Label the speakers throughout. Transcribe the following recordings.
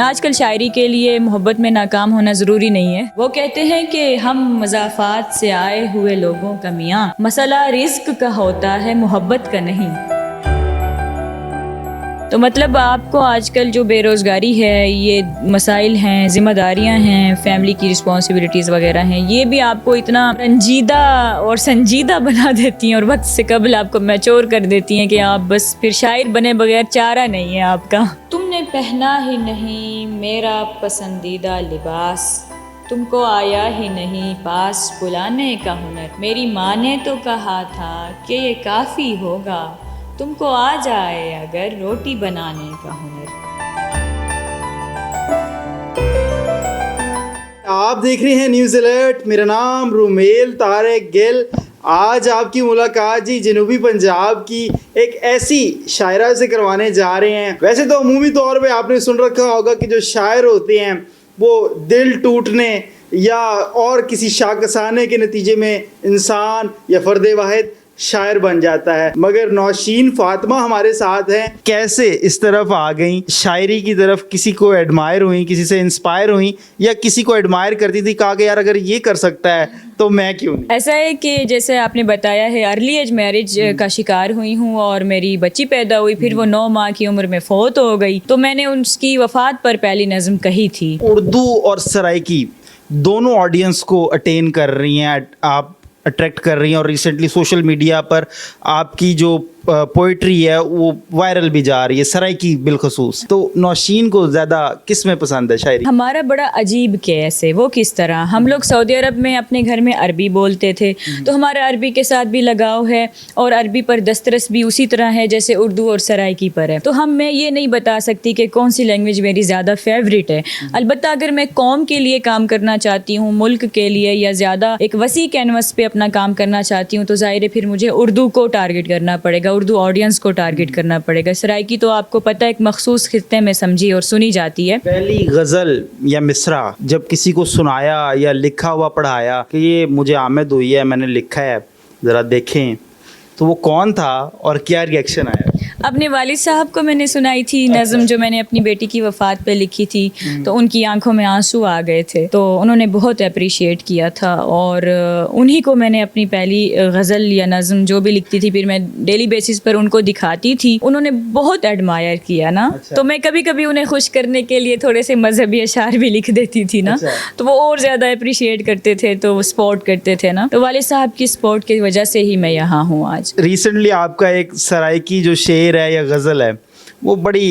Speaker 1: آج کل شاعری کے لیے محبت میں ناکام ہونا ضروری نہیں ہے. وہ کہتے ہیں کہ ہم مضافات سے آئے ہوئے لوگوں کا میاں، مسئلہ رزق کا ہوتا ہے محبت کا نہیں. تو مطلب آپ کو آج کل جو بے روزگاری ہے، یہ مسائل ہیں، ذمہ داریاں ہیں، فیملی کی رسپانسبلٹیز وغیرہ ہیں، یہ بھی آپ کو اتنا رنجیدہ اور سنجیدہ بنا دیتی ہیں اور وقت سے قبل آپ کو میچور کر دیتی ہیں کہ آپ بس پھر شاعر بنے بغیر چارہ نہیں ہے آپ کا. تم نے پہنا ہی نہیں میرا پسندیدہ لباس، تم کو آیا ہی نہیں پاس بلانے کا ہنر. میری ماں نے تو کہا تھا کہ یہ کافی ہوگا، تم کو آ جائے اگر روٹی بنانے کا ہنر.
Speaker 2: آپ دیکھ رہے ہیں نیوز الرٹ. میرا نام رومیل طارق گل. آج آپ کی ملاقات جی جنوبی پنجاب کی ایک ایسی شاعرہ سے کروانے جا رہے ہیں. ویسے تو عمومی طور پہ آپ نے سن رکھا ہوگا کہ جو شاعر ہوتے ہیں وہ دل ٹوٹنے یا اور کسی شاکسانے کے نتیجے میں انسان یا فرد واحد شاعر بن جاتا ہے، مگر نوشین فاطمہ ہمارے ساتھ ہیں. کیسے اس طرف آ گئیں شاعری کی طرف؟ کسی کو ایڈمائر ہوئیں، کسی سے انسپائر ہوئیں، یا کسی کو ایڈمائر کرتی تھی، کہا کہ یار اگر یہ کر سکتا ہے تو میں کیوں نہیں؟
Speaker 1: ایسا ہے کہ جیسے آپ نے بتایا ہے ارلی ایج میرج کا شکار ہوئی ہوں اور میری بچی پیدا ہوئی، پھر وہ 9 ماہ کی عمر میں فوت ہو گئی، تو میں نے اس کی وفات پر پہلی نظم کہی تھی.
Speaker 2: اردو اور سرائکی دونوں آڈینس کو اٹین کر رہی ہیں، آپ اٹریکٹ کر رہی ہیں، اور ریسنٹلی سوشل میڈیا پر آپ کی جو پوئٹری ہے وہ وائرل بھی جا رہی ہے، سرائکی بالخصوص. تو نوشین کو زیادہ کس میں پسند ہے شاعری؟
Speaker 1: ہمارا بڑا عجیب کیس ہے. وہ کس طرح؟ ہم لوگ سعودی عرب میں اپنے گھر میں عربی بولتے تھے، تو ہمارا عربی کے ساتھ بھی لگاؤ ہے اور عربی پر دسترس بھی اسی طرح ہے جیسے اردو اور سرائکی پر ہے. تو میں یہ نہیں بتا سکتی کہ کون سی لینگویج میری زیادہ فیوریٹ ہے. البتہ اگر میں قوم کے لیے کام کرنا چاہتی ہوں، ملک کے لیے، یا زیادہ ایک وسیع کینوس پہ اپنا کام کرنا چاہتی ہوں، تو ظاہر ہے پھر مجھے اردو کو ٹارگٹ کرنا پڑے گا، اردو آڈینس کو ٹارگٹ کرنا پڑے گا. سرائکی تو آپ کو پتہ ہے ایک مخصوص خطے میں سمجھی اور سنی جاتی ہے.
Speaker 2: پہلی غزل یا مصرع جب کسی کو سنایا یا لکھا ہوا پڑھایا کہ یہ مجھے آمد ہوئی ہے، میں نے لکھا ہے، ذرا دیکھیں، تو وہ کون تھا اور کیا ریئیکشن آیا؟
Speaker 1: اپنے والد صاحب کو میں نے سنائی تھی نظم جو میں نے اپنی بیٹی کی وفات پہ لکھی تھی، تو ان کی آنکھوں میں آنسو آ گئے تھے، تو انہوں نے بہت اپریشیٹ کیا تھا، اور انہی کو میں نے اپنی پہلی غزل یا نظم جو بھی لکھتی تھی پھر میں ڈیلی بیسس پر ان کو دکھاتی تھی. انہوں نے بہت ایڈمائر کیا نا. تو میں کبھی کبھی انہیں خوش کرنے کے لیے تھوڑے سے مذہبی اشعار بھی لکھ دیتی تھی نا، تو وہ اور زیادہ اپریشیٹ کرتے تھے، تو وہ سپورٹ کرتے تھے نا. تو والد صاحب کی سپورٹ کی وجہ سے ہی میں یہاں ہوں آج.
Speaker 2: ریسنٹلی آپ کا ایک سرائکی جو شعر ہے یا غزل ہے وہ بڑی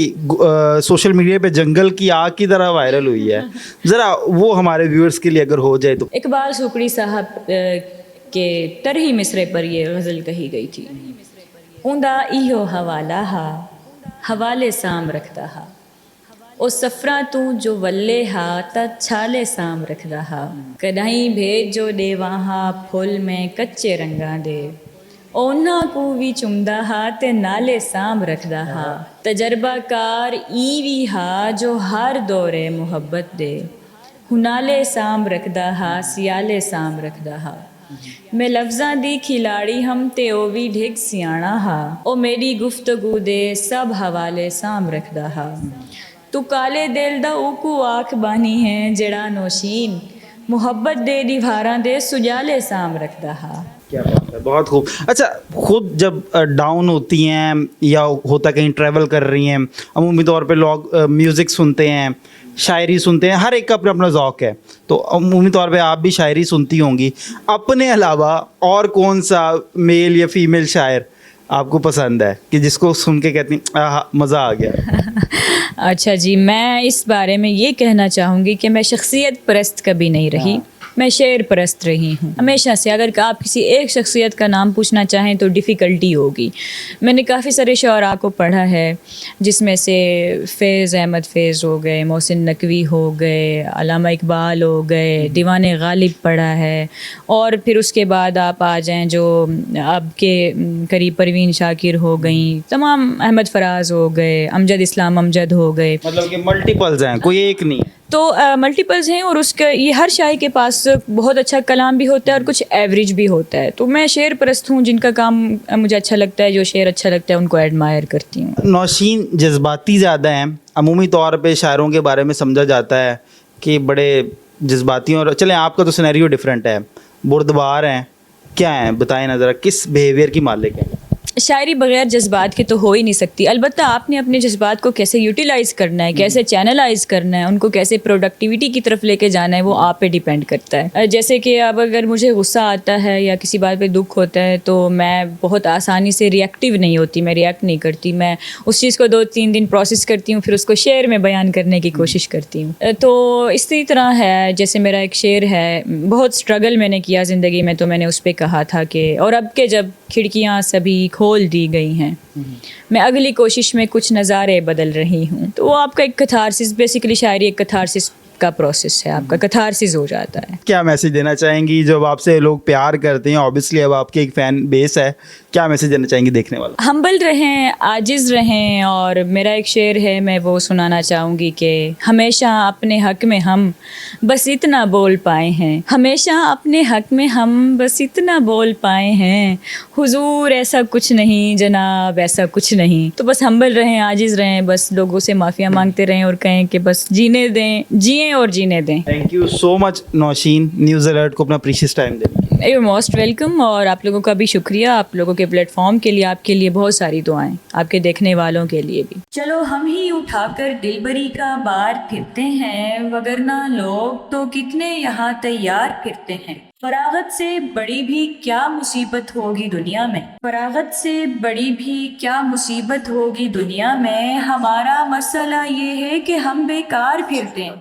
Speaker 2: سوشل میڈیا پہ جنگل کی آگ کی طرح وائرل ہوئی ہے، ذرا وہ ہمارے ویورز کے لیے اگر ہو جائے تو.
Speaker 1: اقبال سوکڑی صاحب کے طرحی مصرے پر یہ غزل کہی گئی تھی. اوندا ایہو حوالہ ہا حوالے سام رکھدا ہا، او سفراں تو جو ولے ہا تا چھالے سام رکھدا ہا، کدائیں بھیج جو دیواں ہا پھل میں کچے رنگاں دے، اونا کو بھی چمدا ہا تے نالے سام رکھدا ہا، تجربہ کار ایوی ہا جو ہر دورے محبت دے، ہنالے سام رکھدا ہا سیالے سام رکھدا ہا، میں لفظاں دی کھلاڑی ہم تے او بھی ڈھگ سیاڑا ہا، او میری گفتگو دے سب حوالے سام رکھدا ہا، تو کالے دل دا او کو آنکھ بانی ہے جڑا نوشین، محبت دے دیواراں دے سجالے سام رکھدا ہا.
Speaker 2: کیا بات ہے، بہت خوب. اچھا، خود جب ڈاؤن ہوتی ہیں یا ہوتا کہیں ٹریول کر رہی ہیں، عمومی طور پہ لوگ میوزک سنتے ہیں، شاعری سنتے ہیں، ہر ایک کا اپنا اپنا ذوق ہے، تو عمومی طور پہ آپ بھی شاعری سنتی ہوں گی. اپنے علاوہ اور کون سا میل یا فیمیل شاعر آپ کو پسند ہے کہ جس کو سن کے کہتی ہیں مزہ آ گیا؟
Speaker 1: اچھا جی، میں اس بارے میں یہ کہنا چاہوں گی کہ میں شخصیت پرست کبھی نہیں رہی، میں شعر پرست رہی ہوں ہمیشہ سے. اگر آپ کسی ایک شخصیت کا نام پوچھنا چاہیں تو ڈیفیکلٹی ہوگی. میں نے کافی سارے شعراء کو پڑھا ہے، جس میں سے فیض احمد فیض ہو گئے، محسن نقوی ہو گئے، علامہ اقبال ہو گئے، دیوان غالب پڑھا ہے، اور پھر اس کے بعد آپ آ جائیں جو اب کے قریب پروین شاکر ہو گئیں، تمام احمد فراز ہو گئے، امجد اسلام امجد ہو گئے.
Speaker 2: مطلب کہ ملٹیپلز ہیں، کوئی ایک نہیں.
Speaker 1: تو ملٹیپلز ہیں، اور اس کا یہ ہر شاعر کے پاس بہت اچھا کلام بھی ہوتا ہے اور کچھ ایوریج بھی ہوتا ہے. تو میں شعر پرست ہوں، جن کا کام مجھے اچھا لگتا ہے، جو شعر اچھا لگتا ہے ان کو ایڈمائر کرتی ہوں.
Speaker 2: نوشین جذباتی زیادہ ہیں. عمومی طور پہ شاعروں کے بارے میں سمجھا جاتا ہے کہ بڑے جذباتی ہیں، اور چلیں آپ کا تو سینیریو ڈفرینٹ ہے، بردبار ہیں. کیا ہیں بتائیں نا ذرا، کس بیہیویئر کی مالک ہیں؟
Speaker 1: شاعری بغیر جذبات کے تو ہو ہی نہیں سکتی. البتہ آپ نے اپنے جذبات کو کیسے یوٹیلائز کرنا ہے، کیسے چینلائز کرنا ہے، ان کو کیسے پروڈکٹیوٹی کی طرف لے کے جانا ہے، وہ آپ پہ ڈیپینڈ کرتا ہے. جیسے کہ اب اگر مجھے غصہ آتا ہے یا کسی بات پہ دکھ ہوتا ہے تو میں بہت آسانی سے ریئیکٹیو نہیں ہوتی، میں ریئیکٹ نہیں کرتی. میں اس چیز کو 2-3 دن پروسیس کرتی ہوں، پھر اس کو شعر میں بیان کرنے کی کوشش کرتی ہوں. تو اسی طرح ہے، جیسے میرا ایک شعر ہے، بہت اسٹرگل میں نے کیا زندگی میں، تو میں نے اس پہ کہا تھا کہ اور اب کے جب کھڑکیاں سبھی کھول دی گئی ہیں، میں اگلی کوشش میں کچھ نظارے بدل رہی ہوں. تو وہ آپ کا ایک کتھارسس، بیسیکلی شاعری ایک کتھارسس کا پروسیس ہے، آپ کا کتھارسس ہو جاتا ہے.
Speaker 2: کیا میسیج دینا چاہیں گی؟ جب آپ سے لوگ پیار کرتے ہیں، اوبیسلی اب آپ کی ایک فین بیس ہے، کیا میسیج دینا چاہیں گی دیکھنے والا؟
Speaker 1: ہمبل رہیں، عاجز رہیں. اور میرا ایک شعر ہے، میں وہ سنانا چاہوں گی کہ ہمیشہ اپنے حق میں ہم بس اتنا بول پائے ہیں، ہمیشہ اپنے حق میں ہم بس اتنا بول پائے ہیں، حضور ایسا کچھ نہیں جناب، ایسا کچھ نہیں. تو بس ہمبل رہیں، عاجز رہیں، بس لوگوں سے معافیاں مانگتے رہیں اور کہیں کہ بس جینے دیں، جئیں اور جینے دیں.
Speaker 2: Thank you so much Nausheen, news alert کو اپنا پریشیس ٹائم دیں.
Speaker 1: You most welcome. اور آپ لوگوں کا بھی شکریہ، آپ لوگوں کے پلیٹ فارم کے لیے، آپ کے لیے بہت ساری دعائیں، آپ کے دیکھنے والوں کے لیے بھی. چلو ہم ہی اٹھا کر دل بری کا بار پھرتے ہیں، وگرنہ لوگ تو کتنے یہاں تیار پھرتے ہیں. فراغت سے بڑی بھی کیا مصیبت ہوگی دنیا میں، فراغت سے بڑی بھی کیا مصیبت ہوگی دنیا میں، ہمارا مسئلہ یہ ہے کہ ہم بیکار پھرتے ہیں.